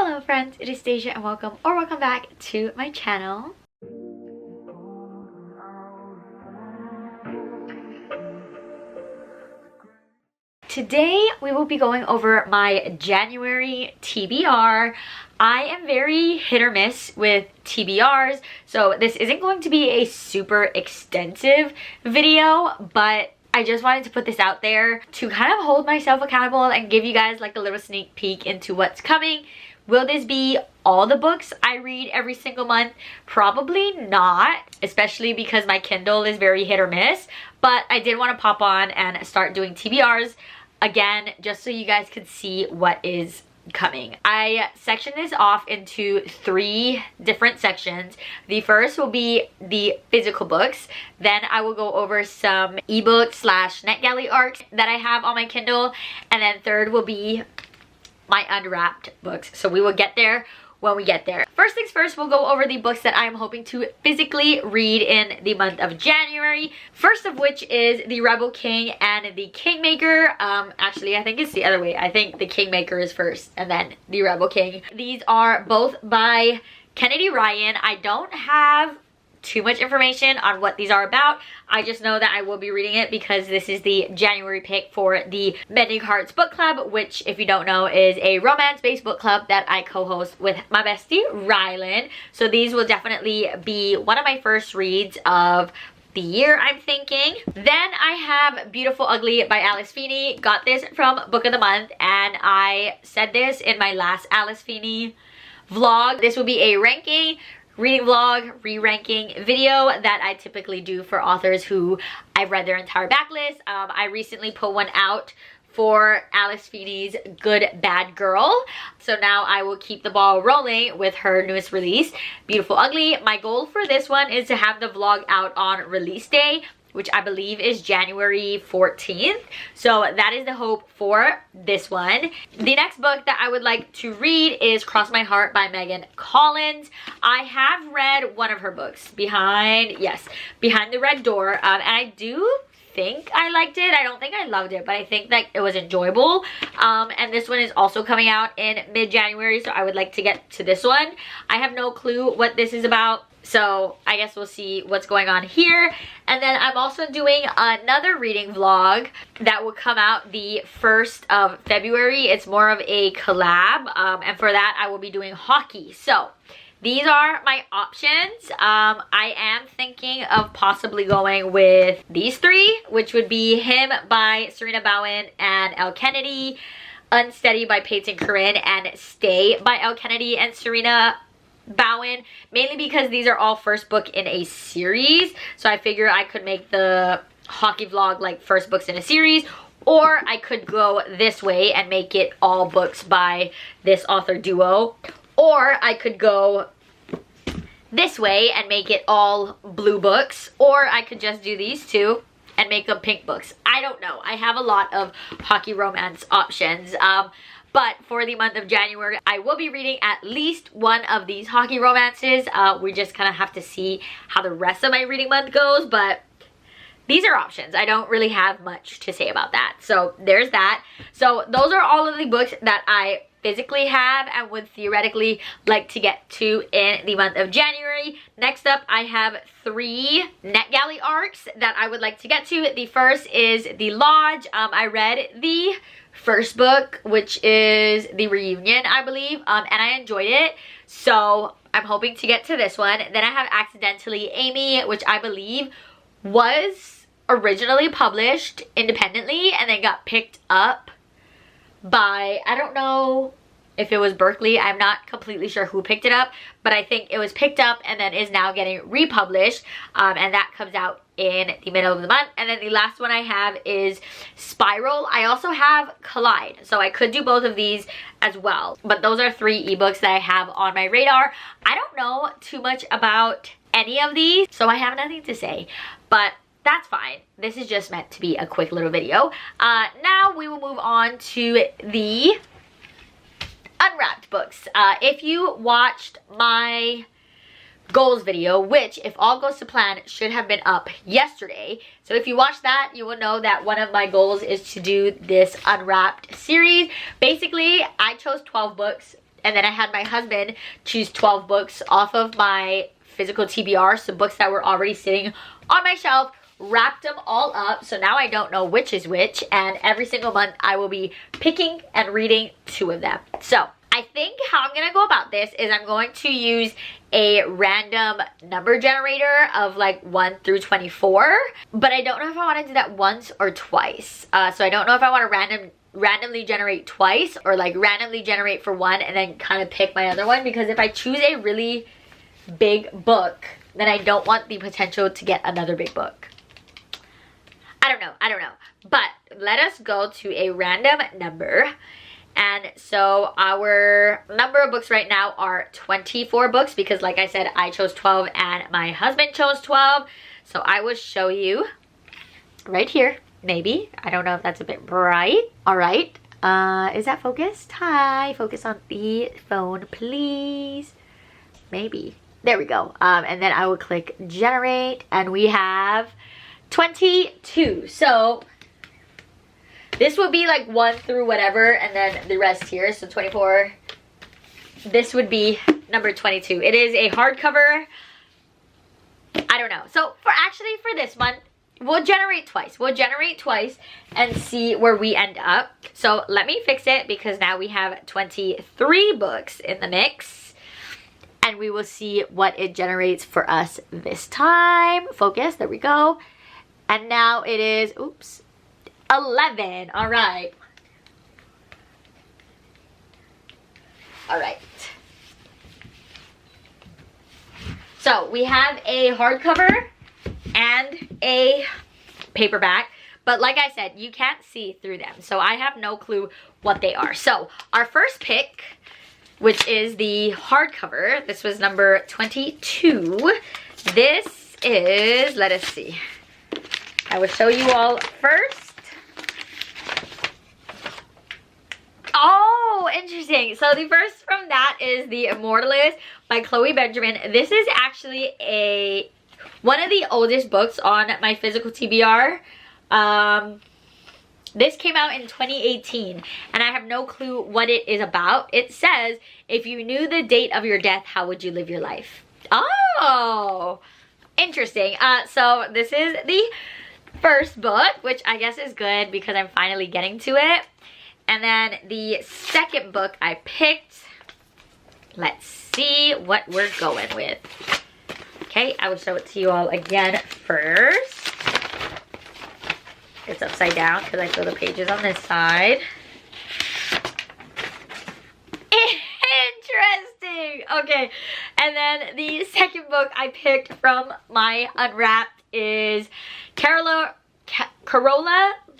Hello friends, it is Stasia and welcome back to my channel. Today we will be going over my January TBR. I am very hit or miss with TBRs, so this isn't going to be a super extensive video, but I just wanted to put this out there to kind of hold myself accountable and give you guys like a little sneak peek into what's coming. Will this be all the books I read every single month? Probably not, especially because my Kindle is very hit or miss, but I did want to pop on and start doing TBRs again just so you guys could see what is coming. I sectioned this off into 3 different sections. The first will be the physical books. Then I will go over some ebook / NetGalley arcs that I have on my Kindle. And then third will be my unwrapped books. So we will get there when we get there. First things first, we'll go over the books that I'm hoping to physically read in the month of January. First of which is The Rebel King and The Kingmaker. Actually, I think it's the other way. I think The Kingmaker is first and then The Rebel King. These are both by Kennedy Ryan. I don't have too much information on what these are about. I just know that I will be reading it because this is the January pick for the Mending Hearts book club, which if you don't know is a romance-based book club that I co-host with my bestie Rylan. So these will definitely be one of my first reads of the year, I'm thinking. Then I have Beautiful Ugly by Alice Feeney. Got this from Book of the Month, and I said this in my last Alice Feeney vlog. This will be a reading vlog, re-ranking video that I typically do for authors who I've read their entire backlist. I recently put one out for Alice Feeney's Good Bad Girl. So now I will keep the ball rolling with her newest release, Beautiful Ugly. My goal for this one is to have the vlog out on release day, which I believe is January 14th. So that is the hope for this one. The next book that I would like to read is Cross My Heart by Megan Collins. I have read one of her books, Behind the Red Door, and I do think I liked it. I don't think I loved it, but I think that it was enjoyable. And this one is also coming out in mid-January, so I would like to get to this one. I have no clue what this is about, so I guess we'll see what's going on here. And then I'm also doing another reading vlog that will come out the 1st of February. It's more of a collab, and for that I will be doing hockey. So these are my options. I am thinking of possibly going with these 3, which would be Him by Serena Bowen and Elle Kennedy, Unsteady by Peyton Corinne, and Stay by Elle Kennedy and Serena Bowen, mainly because these are all first book in a series. So I figure I could make the hockey vlog like first books in a series, or I could go this way and make it all books by this author duo, or I could go this way and make it all blue books, or I could just do these 2 and make them pink books. I don't know. I have a lot of hockey romance options. But for the month of January, I will be reading at least one of these hockey romances. We just kind of have to see how the rest of my reading month goes, but these are options. I don't really have much to say about that. So there's that. So those are all of the books that I physically have and would theoretically like to get to in the month of January. Next up, I have 3 NetGalley arcs that I would like to get to. The first is The Lodge. I read the first book, which is The Reunion, I believe, and I enjoyed it, so I'm hoping to get to this one. Then I have Accidentally Amy, which I believe was originally published independently and then got picked up by, I don't know if it was Berkeley. I'm not completely sure who picked it up, but I think it was picked up and then is now getting republished, and that comes out in the middle of the month. And then the last one I have is Spiral. I also have Collide, so I could do both of these as well, but those are 3 ebooks that I have on my radar. I don't know too much about any of these, so I have nothing to say, but that's fine. This is just meant to be a quick little video. Now we will move on to the unwrapped books. If you watched my goals video, which if all goes to plan should have been up yesterday, so if you watch that, you will know that one of my goals is to do this unwrapped series. Basically, I chose 12 books And then I had my husband choose 12 books off of my physical TBR, so books that were already sitting on my shelf, wrapped them all up, so now I don't know which is which, and every single month I will be picking and reading 2 of them. So I think how I'm gonna go about this is I'm going to use a random number generator of like 1 through 24, but I don't know if I want to do that once or twice. So I don't know if I want to randomly generate twice, or like randomly generate for one and then kind of pick my other one, because if I choose a really big book, then I don't want the potential to get another big book. I don't know, but let us go to a random number. And so our number of books right now are 24 books, because like I said, I chose 12 and my husband chose 12. So I will show you right here, maybe. I don't know if that's a bit bright. All right, is that focused? Hi, focus on the phone, please. Maybe, there we go. And then I will click generate, and we have 22. So this would be like 1 through whatever, and then the rest here. So 24. This would be number 22. It is a hardcover. I don't know. So for this month, we'll generate twice. We'll generate twice and see where we end up. So let me fix it, because now we have 23 books in the mix, and we will see what it generates for us this time. Focus, there we go. And now it is, oops, 11. All right. All right. So we have a hardcover and a paperback, but like I said, you can't see through them, so I have no clue what they are. So our first pick, which is the hardcover, this was number 22. This is, let us see. I will show you all first. Oh, interesting. So the first from that is The Immortalist by Chloe Benjamin. This is actually one of the oldest books on my physical TBR. This came out in 2018, and I have no clue what it is about. It says, if you knew the date of your death, how would you live your life? Oh, interesting. So this is the first book, which I guess is good because I'm finally getting to it. And then the second book I picked, let's see what we're going with. Okay, I will show it to you all again first. It's upside down because I fill the pages on this side. Interesting. Okay, and then the second book I picked from my Unwrapped is Carola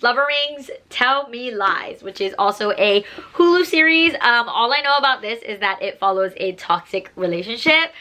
Lovering's Tell Me Lies, which is also a Hulu series. All I know about this is that it follows a toxic relationship.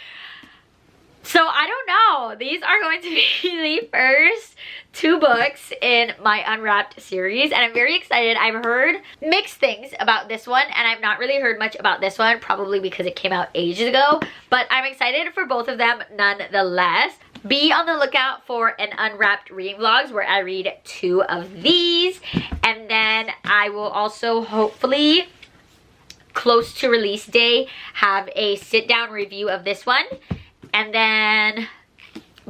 So I don't know. These are going to be the first 2 books in my Unwrapped series, and I'm very excited. I've heard mixed things about this one, and I've not really heard much about this one, probably because it came out ages ago, but I'm excited for both of them nonetheless. Be on the lookout for an Unwrapped reading vlogs where I read 2 of these, and then I will also hopefully close to release day have a sit-down review of this one. And then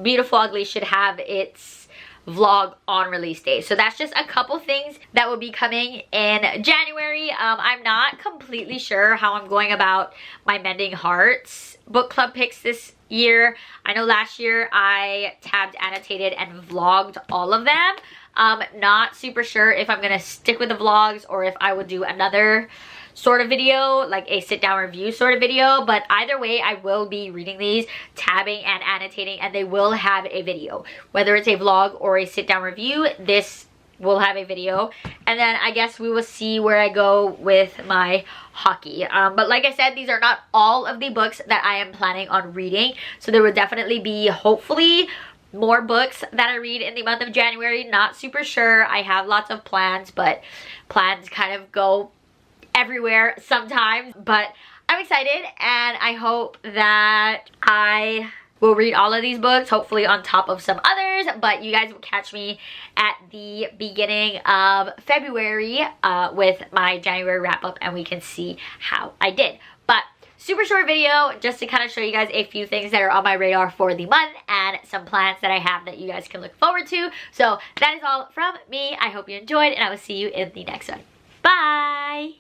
Beautiful Ugly should have its vlog on release day. So that's just a couple things that will be coming in January. I'm not completely sure how I'm going about my Mending Hearts book club picks this year. I know last year I tabbed, annotated, and vlogged all of them. Not super sure if I'm gonna stick with the vlogs or if I would do another sort of video, like a sit down review sort of video, but either way I will be reading these, tabbing and annotating, and they will have a video. Whether it's a vlog or a sit down review, this will have a video, and then I guess we will see where I go with my hockey. But like I said, these are not all of the books that I am planning on reading, so there will definitely be, hopefully, more books that I read in the month of January. Not super sure. I have lots of plans, but plans kind of go everywhere sometimes, but I'm excited, and I hope that I will read all of these books, hopefully on top of some others, but you guys will catch me at the beginning of February with my January wrap up, and we can see how I did. But super short video just to kind of show you guys a few things that are on my radar for the month and some plans that I have that you guys can look forward to. So that is all from me. I hope you enjoyed, and I will see you in the next one. Bye!